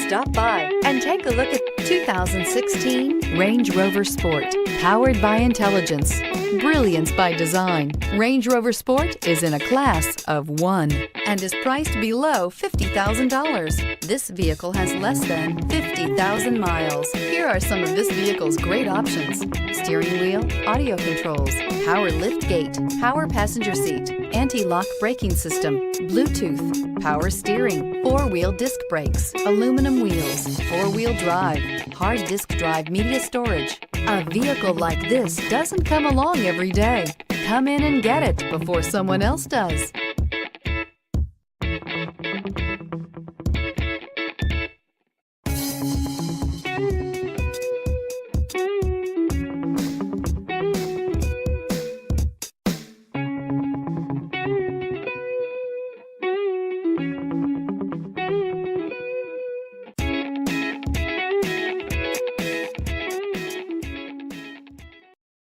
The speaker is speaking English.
Stop by and take a look at 2016 Range Rover Sport. Powered by intelligence, brilliance by design, Range Rover Sport is in a class of one and is priced below $50,000. This vehicle has less than 50,000 miles. Here are some of this vehicle's great options: steering wheel audio controls, power lift gate, power passenger seat, anti-lock braking system, Bluetooth, power steering, four-wheel disc brakes, aluminum wheels, four-wheel drive, hard disk drive media storage. A vehicle like this doesn't come along every day. Come in and get it before someone else does.